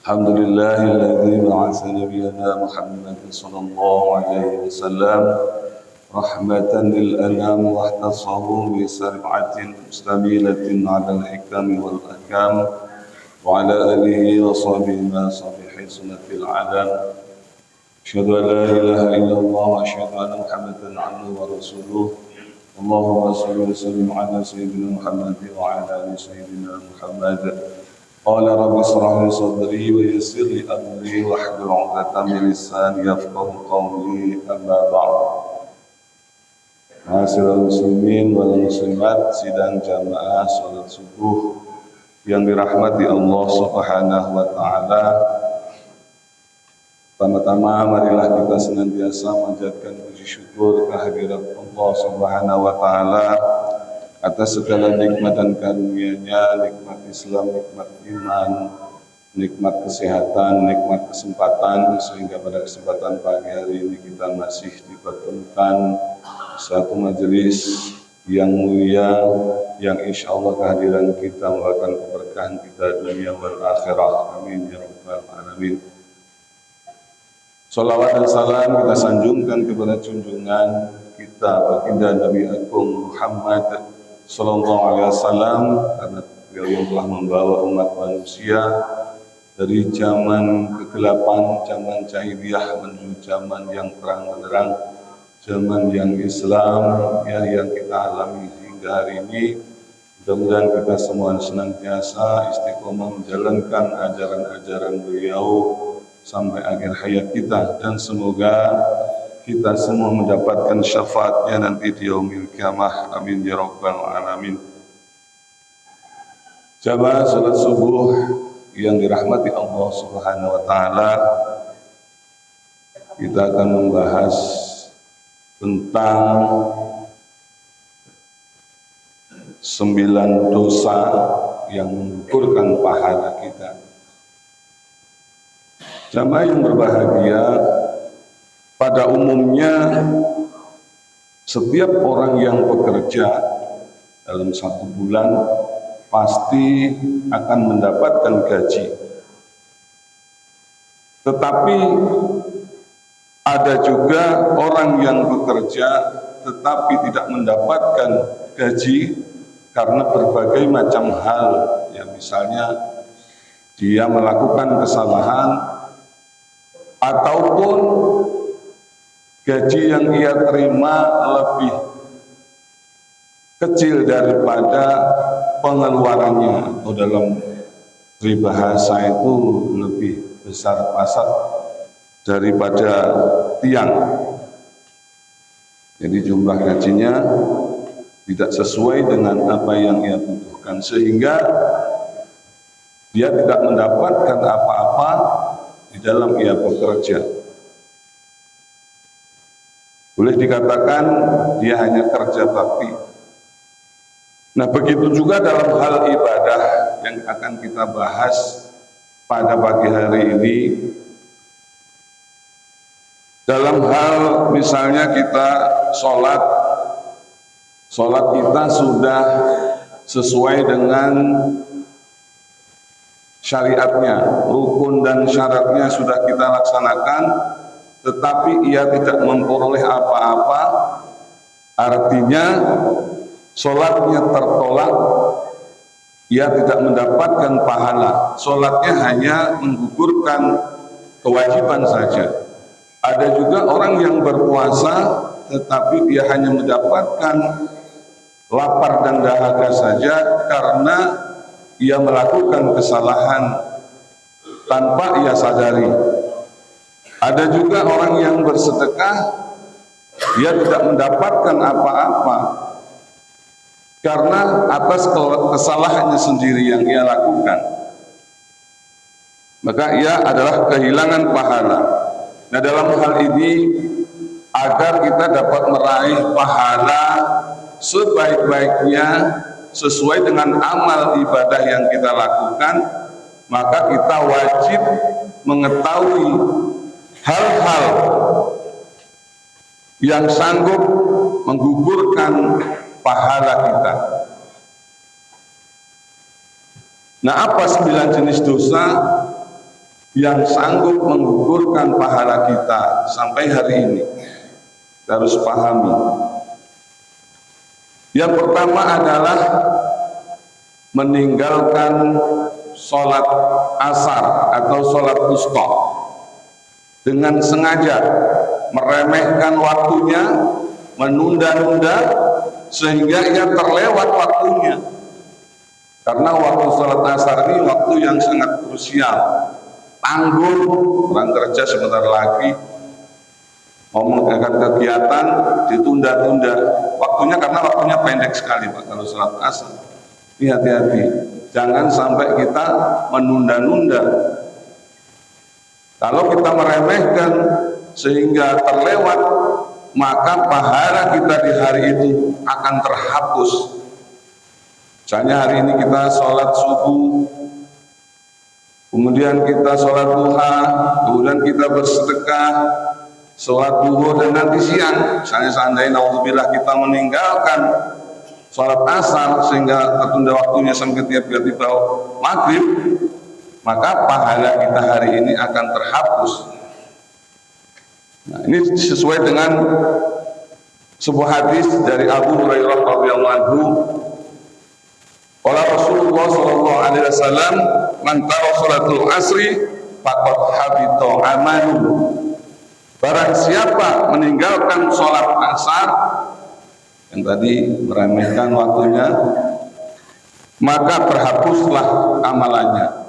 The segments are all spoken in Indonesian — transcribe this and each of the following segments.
Alhamdulillahilladzi ba'atsa nabiyyana Muhammadan sallallahu alaihi wasallam rahmatan lil anam wa ihtasahu bi sar'atin mustamilatin 'ala al-hikam wal ahkam wa 'ala alihi wa sahbihi ma sahbihi sunnatil 'alam. Asyhadu an la ilaha illallah wa asyhadu anna Muhammadan 'abduhu wa rasuluh. Allahumma shalli wa sallim 'ala sayyidina Muhammad wa 'ala ali sayyidina Muhammad. Qala rabbi shrah li sadri wa yassir li amri wahlul 'uqdatam min lisani yafqahu qawli, amma ba'd. Ma'asyiral muslimin wal muslimat, sidang jamaah salat subuh yang dirahmati Allah Subhanahu wa taala. Pertama-tama marilah kita senantiasa manjatkan puji syukur kehadirat Allah Subhanahu wa taala atas segala nikmat dan karunia-Nya, nikmat Islam, nikmat iman, nikmat kesehatan, nikmat kesempatan, sehingga pada kesempatan pagi hari ini kita masih dipertemukan satu majelis yang mulia, yang insya Allah kehadiran kita merupakan keberkahan kita dunia wal akhirah. Amin ya rabbal alamin. Salawat dan salam kita sanjungkan kepada junjungan kita baginda Nabi Agung Muhammad sallallahu alaihi wasallam, karena beliau yang telah membawa umat manusia dari zaman kegelapan, zaman jahiliyah menuju zaman yang terang benderang, zaman yang Islam ya, yang kita alami hingga hari ini. Mudah-mudahan kita semua senantiasa istiqomah menjalankan ajaran-ajaran beliau sampai akhir hayat kita, dan semoga kita semua mendapatkan syafaatnya nanti di yaumil qiyamah. Amin ya rabbal alamin. Jamaah salat subuh yang dirahmati Allah Subhanahu wa taala, kita akan membahas tentang 9 dosa yang menggugurkan pahala kita. Jamaah yang berbahagia, pada umumnya setiap orang yang bekerja dalam 1 bulan pasti akan mendapatkan gaji. Tetapi ada juga orang yang bekerja tetapi tidak mendapatkan gaji karena berbagai macam hal. Ya, misalnya dia melakukan kesalahan, ataupun gaji yang ia terima lebih kecil daripada pengeluarannya, atau dalam peribahasa itu lebih besar pasak daripada tiang. Jadi jumlah gajinya tidak sesuai dengan apa yang ia butuhkan, sehingga dia tidak mendapatkan apa-apa di dalam ia bekerja. Boleh dikatakan dia hanya kerja bakti. Nah, begitu juga dalam hal ibadah yang akan kita bahas pada pagi hari ini. Dalam hal misalnya kita sholat kita sudah sesuai dengan syariatnya, rukun dan syaratnya sudah kita laksanakan, tetapi ia tidak memperoleh apa-apa, artinya sholatnya tertolak, ia tidak mendapatkan pahala, sholatnya hanya menggugurkan kewajiban saja. Ada juga orang yang berpuasa tetapi dia hanya mendapatkan lapar dan dahaga saja karena ia melakukan kesalahan tanpa ia sadari. Ada juga orang yang bersedekah, dia tidak mendapatkan apa-apa karena atas kesalahannya sendiri yang ia lakukan, maka ia adalah kehilangan pahala. Nah, dalam hal ini, agar kita dapat meraih pahala sebaik-baiknya sesuai dengan amal ibadah yang kita lakukan, maka kita wajib mengetahui hal-hal yang sanggup menggugurkan pahala kita. Nah, apa 9 jenis dosa yang sanggup menggugurkan pahala kita sampai hari ini. Kita harus pahami. Yang pertama adalah meninggalkan sholat asar atau sholat wusta dengan sengaja, meremehkan waktunya, menunda-nunda sehingga ia terlewat waktunya. Karena waktu sholat asar ini waktu yang sangat krusial. Tanggung, orang kerja sebentar lagi, mau mengadakan kegiatan, ditunda-tunda. Waktunya karena waktunya pendek sekali Pak kalau sholat asar. Ini hati-hati, jangan sampai kita menunda-nunda. Kalau kita meremehkan sehingga terlewat, maka pahala kita di hari itu akan terhapus. Misalnya hari ini kita sholat subuh, kemudian kita sholat duha, kemudian kita bersedekah, sholat duhur, dan nanti siang, misalnya seandainya naudzubillah kita meninggalkan sholat asar sehingga tertunda waktunya sampai tiba-tiba maghrib, maka pahala kita hari ini akan terhapus. Nah, ini sesuai dengan sebuah hadis dari Abu Hurairah radhiyallahu anhu. Qala Rasulullah sallallahu alaihi wasallam, "Man tara salatul asri faqad habita amaluhu." Barang siapa meninggalkan sholat asar, yang tadi meremehkan waktunya, maka terhapuslah amalannya.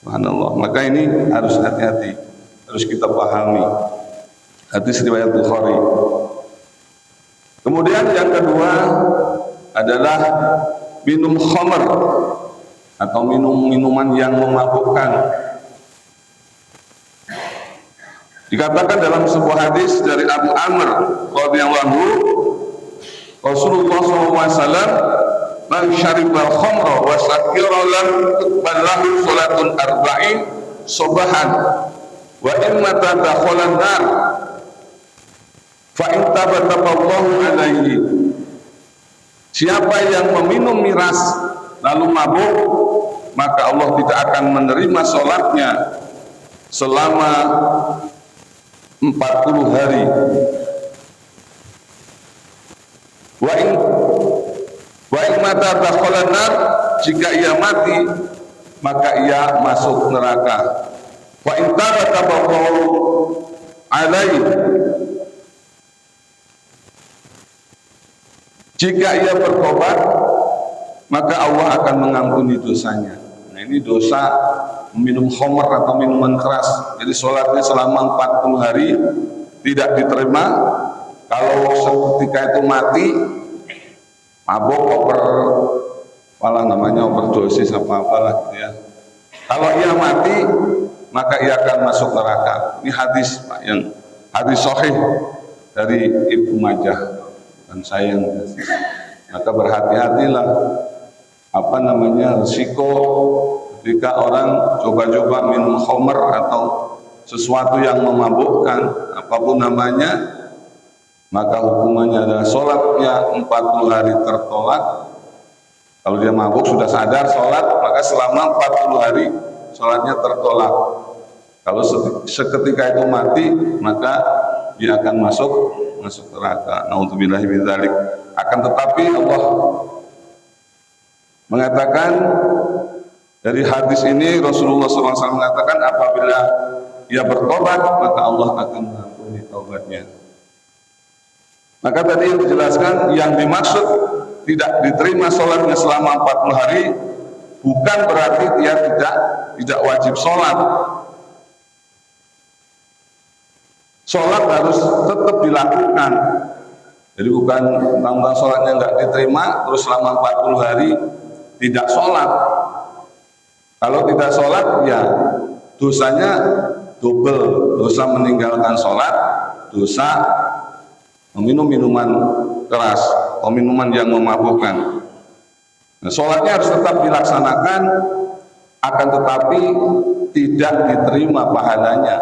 Subhanallah. Maka ini harus hati-hati, harus kita pahami. Hadis riwayat Bukhari. Kemudian yang kedua adalah minum khamr atau minuman yang memabukkan. Dikatakan dalam sebuah hadis dari Abu Amr radhiyallahu anhu, Rasulullah SAW, "Man syaribal khamra wa sakira lam tuqbal lahu salatun arba'in subahan wa imma tadakhalan nar fa in tabataballahu alaihi." Siapa yang meminum miras lalu mabuk, maka Allah tidak akan menerima sholatnya selama 40 hari. Wa in mata dakhalan nar, jika ia mati maka ia masuk neraka. Wa in tabataballahu alaihi, jika ia bertobat, maka Allah akan mengampuni dosanya. Nah, ini dosa minum khamr atau minuman keras. Jadi sholatnya selama 40 hari tidak diterima. Kalau seketika itu mati, mabuk, overdosis apa-apalah gitu ya. Kalau ia mati, maka ia akan masuk neraka. Ini hadis Pak, yang hadis sahih dari Ibnu Majah. Dan saya yang kasih. Maka berhati-hatilah risiko ketika orang coba-coba minum khamr atau sesuatu yang memabukkan, apapun namanya, maka hukumannya adalah sholatnya 40 hari tertolak. Kalau dia mabuk sudah sadar sholat, maka selama 40 hari sholatnya tertolak. Kalau seketika itu mati, maka dia akan masuk neraka. Naudzubillahi min dzalik. Akan tetapi Allah mengatakan dari hadis ini, Rasulullah SAW mengatakan apabila ia bertobat, maka Allah akan mengampuni taubatnya. Maka tadi yang dijelaskan, yang dimaksud tidak diterima sholatnya selama 40 hari bukan berarti dia tidak wajib sholat. Sholat harus tetap dilakukan. Jadi bukan tentang sholatnya nggak diterima terus selama 40 hari tidak sholat. Kalau tidak sholat, ya dosanya double, dosa meninggalkan sholat, dosa meminum minuman keras atau minuman yang memabukkan. Nah, sholatnya harus tetap dilaksanakan, akan tetapi tidak diterima pahalanya.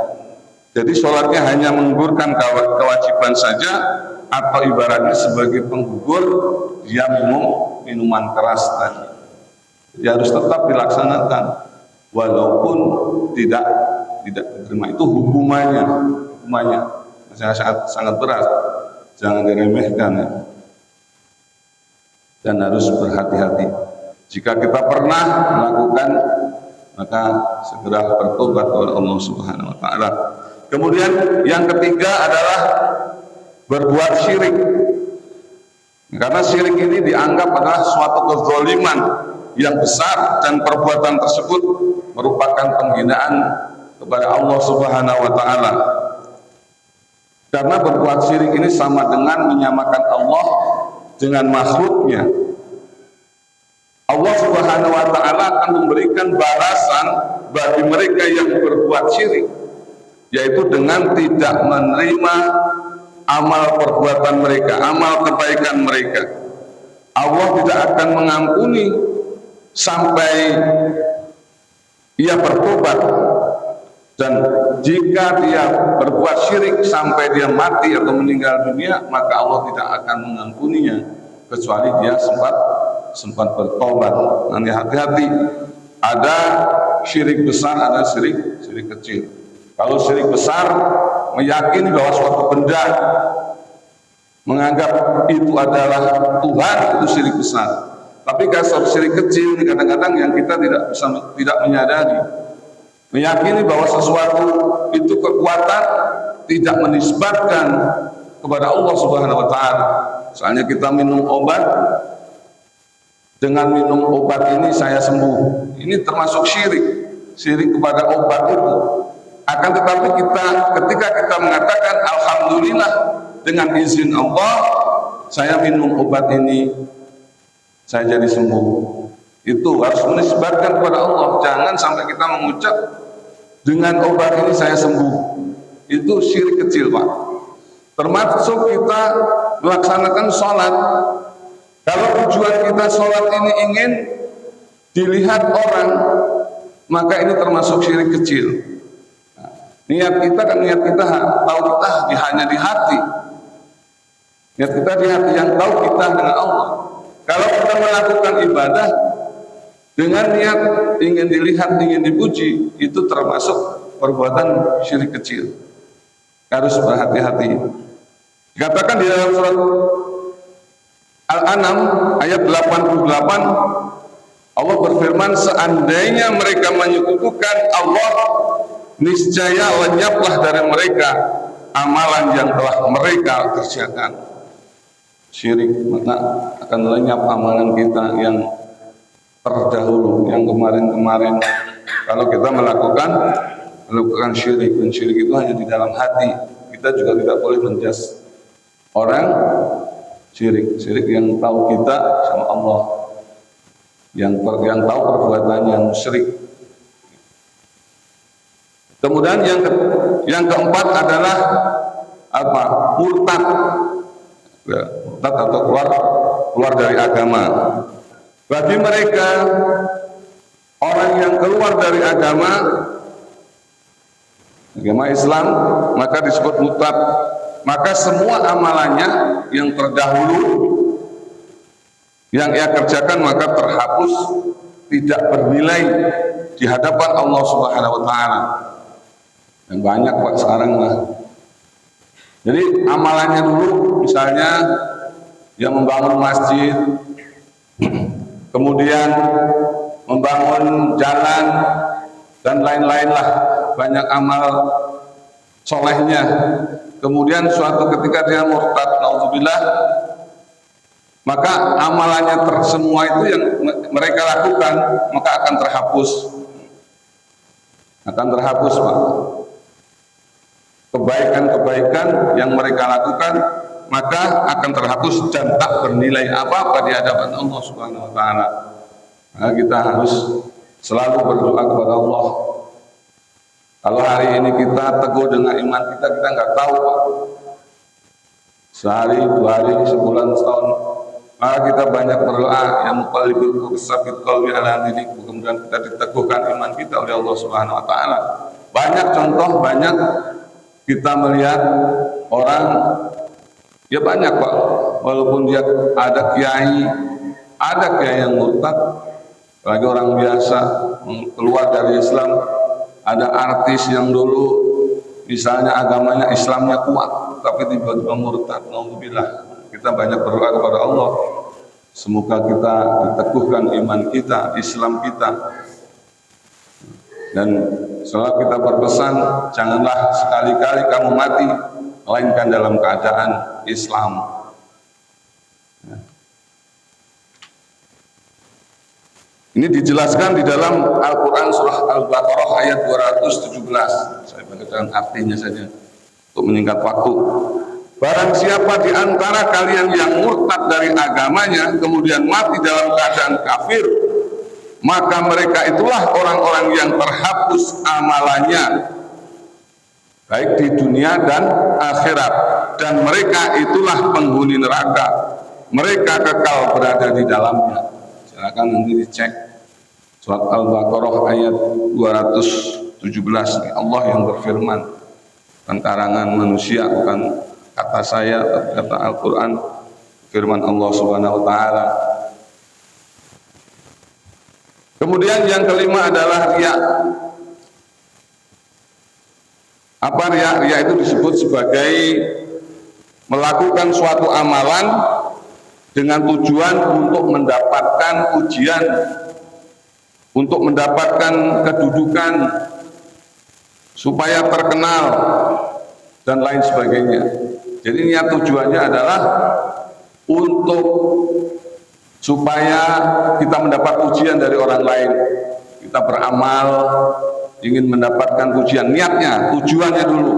Jadi sholatnya hanya menggugurkan kewajiban saja, atau ibaratnya sebagai penggugur dia minum minuman keras tadi. Dia harus tetap dilaksanakan. walaupun tidak diterima. Itu hukumannya sangat berat, jangan diremehkan ya. Dan harus berhati-hati. Jika kita pernah melakukan, maka segera bertobat kepada Allah Subhanahu wa taala. Kemudian yang ketiga adalah berbuat syirik. Karena syirik ini dianggap adalah suatu kezaliman yang besar, dan perbuatan tersebut merupakan penghinaan kepada Allah Subhanahu wa taala. Karena berbuat syirik ini sama dengan menyamakan Allah dengan makhluknya. Allah Subhanahu wa taala akan memberikan balasan bagi mereka yang berbuat syirik, yaitu dengan tidak menerima amal perbuatan mereka, amal kebaikan mereka. Allah tidak akan mengampuni sampai ia bertobat, dan jika dia berbuat syirik sampai dia mati atau meninggal dunia, maka Allah tidak akan mengampuninya kecuali dia sempat bertobat. Nanti hati-hati, ada syirik besar, ada syirik kecil. Kalau syirik besar, meyakini bahwa suatu benda, menganggap itu adalah Tuhan, itu syirik besar. Tapi kalau syirik kecil, kadang-kadang yang kita tidak menyadari, meyakini bahwa sesuatu itu kekuatan tidak menisbatkan kepada Allah Subhanahu wa taala. Misalnya kita minum obat, dengan minum obat ini saya sembuh. Ini termasuk syirik kepada obat itu. Akan tetapi ketika kita mengatakan alhamdulillah, dengan izin Allah saya minum obat ini, saya jadi sembuh, itu harus menisbatkan kepada Allah. Jangan sampai kita mengucap dengan obat ini saya sembuh. Itu syirik kecil, Pak. Termasuk kita melaksanakan sholat. Kalau tujuan kita sholat ini ingin dilihat orang, maka ini termasuk syirik kecil. Niat kita tahu kita hanya di hati. Niat kita di hati, yang tahu kita dengan Allah. Kalau kita melakukan ibadah dengan niat ingin dilihat, ingin dipuji, itu termasuk perbuatan syirik kecil. Harus berhati-hati. Dikatakan di dalam surat Al-An'am ayat 88, Allah berfirman, seandainya mereka menyekutukan Allah, niscaya lenyaplah dari mereka amalan yang telah mereka kerjakan. Syirik, maka akan lenyap amalan kita yang terdahulu, yang kemarin-kemarin. Kalau kita melakukan syirik, dan syirik itu hanya di dalam hati. Kita juga tidak boleh menjas orang syirik yang tahu kita sama Allah, yang tahu perbuatannya musyrik. Kemudian yang keempat adalah apa? Murtad. Murtad atau keluar dari agama. Bagi mereka orang yang keluar dari agama Islam, maka disebut murtad. Maka semua amalannya yang terdahulu yang ia kerjakan maka terhapus, tidak bernilai di hadapan Allah Subhanahu wa taala. Dan banyak Pak sekarang lah. Jadi amalannya dulu, misalnya yang membangun masjid, kemudian membangun jalan dan lain-lain lah, banyak amal solehnya. Kemudian suatu ketika dia murtad, naudzubillah, maka amalannya semua itu yang mereka lakukan maka akan terhapus. Pak. Kebaikan-kebaikan yang mereka lakukan maka akan terhapus dan tak bernilai apa-apa di hadapan Allah Subhanahu wa taala. Nah, kita harus selalu berdoa kepada Allah. Kalau hari ini kita teguh dengan iman kita nggak tahu, Pak. Sehari, 2 hari, sebulan, setahun, maka kita banyak berdoa, yang muqallibul qulub tsabbit qalbi ala dinik. Kemudian kita diteguhkan iman kita oleh Allah Subhanahu wa taala. Banyak contoh, banyak kita melihat orang, ya banyak Pak, walaupun dia ada kiai yang murtad, Apalagi orang biasa keluar dari Islam, ada artis yang dulu misalnya agamanya Islamnya kuat, tapi tiba-tiba murtad. Alhamdulillah, kita banyak berdoa kepada Allah, semoga kita diteguhkan iman kita, Islam kita. Dan selalu kita berpesan, janganlah sekali-kali kamu mati melainkan dalam keadaan Islam. Ini dijelaskan di dalam Al-Quran surah Al-Baqarah ayat 217. Saya bacakan artinya saja untuk menyingkat waktu. Barang siapa di antara kalian yang murtad dari agamanya kemudian mati dalam keadaan kafir, maka mereka itulah orang-orang yang terhapus amalannya baik di dunia dan akhirat, dan mereka itulah penghuni neraka, mereka kekal berada di dalamnya. Silakan nanti dicek surat Al-Baqarah ayat 217. Allah yang berfirman, bukan karangan manusia, bukan kata saya, tapi kata Al-Quran, firman Allah Subhanahu wa Ta'ala. Kemudian yang kelima adalah riya. Apa riya? Riya itu disebut sebagai melakukan suatu amalan dengan tujuan untuk mendapatkan pujian, untuk mendapatkan kedudukan, supaya terkenal, dan lain sebagainya. Jadi niat tujuannya adalah untuk supaya kita mendapat pujian dari orang lain. Kita beramal ingin mendapatkan pujian, niatnya, tujuannya dulu.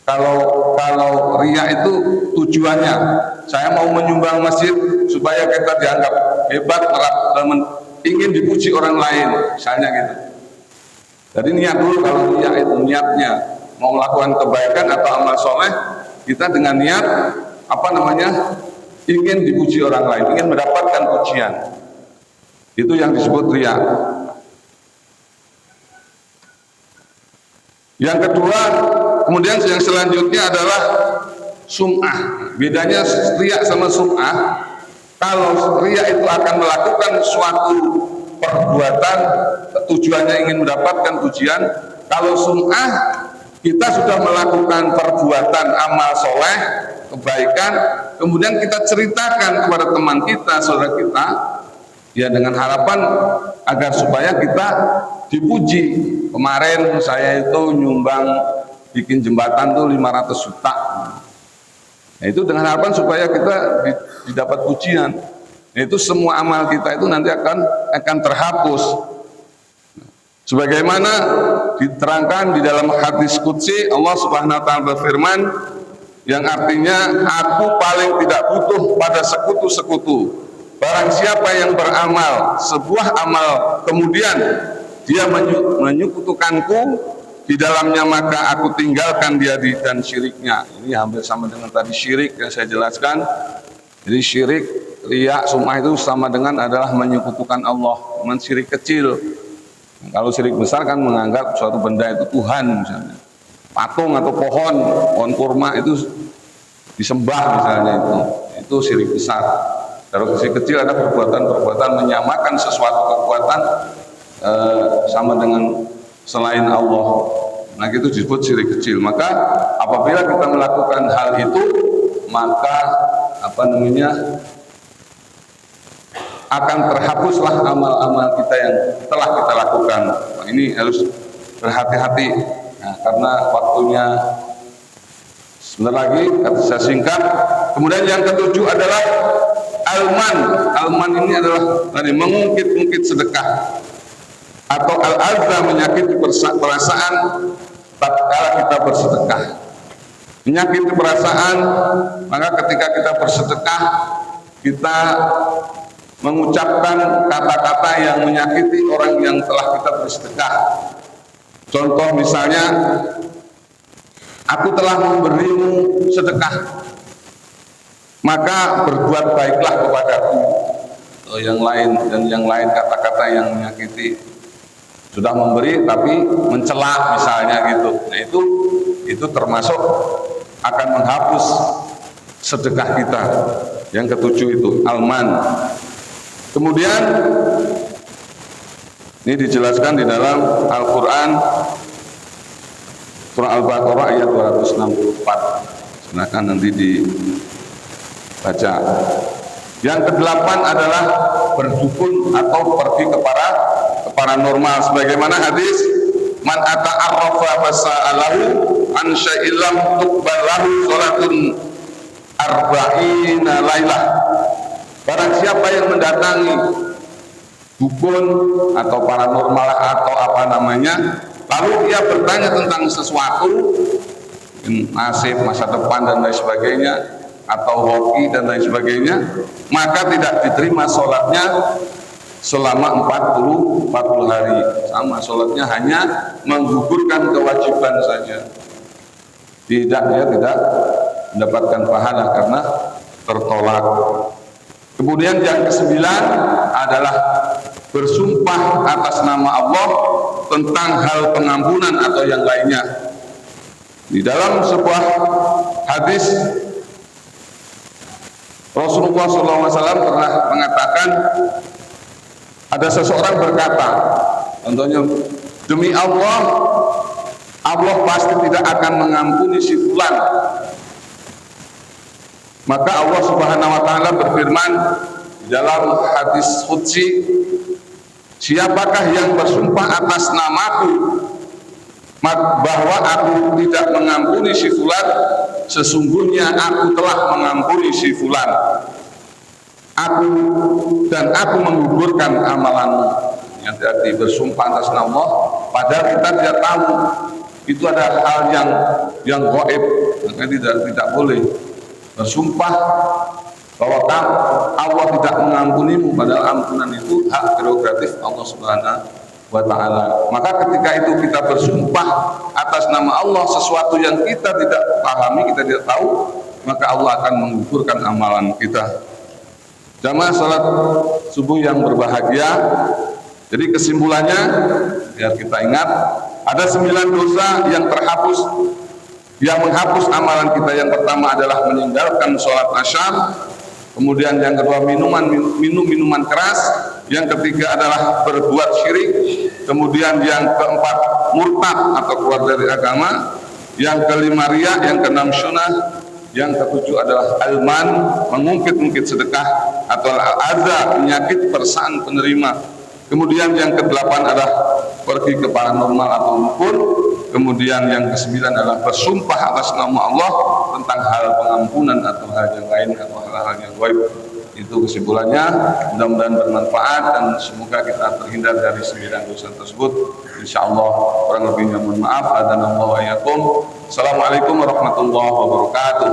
Kalau riya itu tujuannya, saya mau menyumbang masjid supaya kita dianggap hebat, ingin dipuji orang lain, misalnya gitu. Jadi niat dulu. Kalau riya itu niatnya mau melakukan kebaikan atau amal soleh, kita dengan niat ingin dipuji orang lain, ingin mendapatkan pujian. Itu yang disebut riya. Yang kedua, kemudian yang selanjutnya adalah sum'ah. Bedanya riya sama sum'ah, kalau riya itu akan melakukan suatu perbuatan tujuannya ingin mendapatkan pujian. Kalau sum'ah, kita sudah melakukan perbuatan amal soleh, kebaikan, kemudian kita ceritakan kepada teman kita, saudara kita, ya dengan harapan agar supaya kita dipuji. Kemarin saya itu nyumbang bikin jembatan tuh 500 juta. Nah, itu dengan harapan supaya kita didapat pujian. Nah, itu semua amal kita itu nanti akan terhapus. Sebagaimana diterangkan di dalam hadis qudsi, Allah Subhanahu wa taala berfirman yang artinya, aku paling tidak butuh pada sekutu-sekutu. Barang siapa yang beramal sebuah amal kemudian dia menyekutukanku di dalamnya, maka aku tinggalkan dia dan syiriknya. Ini hampir sama dengan tadi syirik yang saya jelaskan. Jadi syirik, riya, sum'ah itu sama dengan adalah menyekutukan Allah, dengan syirik kecil. Kalau syirik besar kan menganggap suatu benda itu Tuhan, misalnya patung atau pohon kurma itu disembah misalnya, itu syirik besar. Kalau syirik kecil ada perbuatan-perbuatan menyamakan sesuatu kekuatan sama dengan selain Allah. Nah, itu disebut syirik kecil. Maka apabila kita melakukan hal itu, maka akan terhapuslah amal-amal kita yang telah kita lakukan. Nah, ini harus berhati-hati. Nah, karena waktunya sebentar lagi, saya singkat. Kemudian yang ketujuh adalah alman. Alman ini adalah mengungkit-ungkit sedekah, atau al-adza, menyakiti perasaan tatkala kita bersedekah. Menyakiti perasaan, maka ketika kita bersedekah, kita mengucapkan kata-kata yang menyakiti orang yang telah kita bersedekah. Contoh misalnya, aku telah memberimu sedekah, maka berbuat baiklah kepadaku. Yang lain kata-kata yang menyakiti. Sudah memberi tapi mencela misalnya gitu. Nah, itu termasuk akan menghapus sedekah kita. Yang ketujuh itu alman. Kemudian Ini dijelaskan di dalam Al-Quran surah Al-Baqarah ayat 264. Silakan nanti dibaca. Yang kedelapan adalah berdukun atau pergi ke paranormal, sebagaimana hadis man ata'arrafa fasa'alahu an syai'illam tuqbalahu sholatun arba'ina lailah. Barang siapa yang mendatangi dukun atau paranormal atau apa namanya, lalu ia bertanya tentang sesuatu, nasib, masa depan dan lain sebagainya, atau hoki dan lain sebagainya, maka tidak diterima sholatnya selama 40 hari. Sama, sholatnya hanya menggugurkan kewajiban saja. Dia tidak mendapatkan pahala karena tertolak. Kemudian yang kesembilan adalah bersumpah atas nama Allah tentang hal pengampunan atau yang lainnya. Di dalam sebuah hadis Rasulullah SAW pernah mengatakan, ada seseorang berkata, contohnya, demi Allah, Allah pasti tidak akan mengampuni si fulan. Maka Allah Subhanahu wa taala berfirman di dalam hadis qudsi, siapakah yang bersumpah atas namaku bahwa aku tidak mengampuni si fulan, sesungguhnya aku telah mengampuni si fulan. Aku menggugurkan amalanmu. Yang tadi bersumpah atas nama Allah, padahal kita tidak tahu itu ada hal yang gaib, maka tidak boleh bersumpah bahwa Allah tidak mengampunimu, padahal ampunan itu hak prerogatif Allah Subhanahu wa ta'ala. Maka ketika itu kita bersumpah atas nama Allah sesuatu yang kita tidak pahami, kita tidak tahu, maka Allah akan menggugurkan amalan kita. Jamaah salat subuh yang berbahagia, jadi kesimpulannya biar kita ingat, ada 9 dosa yang terhapus, yang menghapus amalan kita. Yang pertama adalah meninggalkan sholat asyam, kemudian yang kedua minum minuman keras, yang ketiga adalah berbuat syirik, kemudian yang keempat murtad atau keluar dari agama, yang kelima riya, yang keenam syunah, yang ketujuh adalah alman, mengungkit-ungkit sedekah, atau al-adza, menyakit perasaan penerima. Kemudian yang kedelapan adalah pergi ke paranormal atau dukun. Kemudian yang kesembilan adalah bersumpah atas nama Allah tentang hal pengampunan atau hal yang lain atau hal-hal yang gaib. Itu kesimpulannya. Mudah-mudahan bermanfaat dan semoga kita terhindar dari 9 dosa tersebut. Insyaallah, kurang lebihnya mohon maaf. Assalamualaikum warahmatullahi wabarakatuh.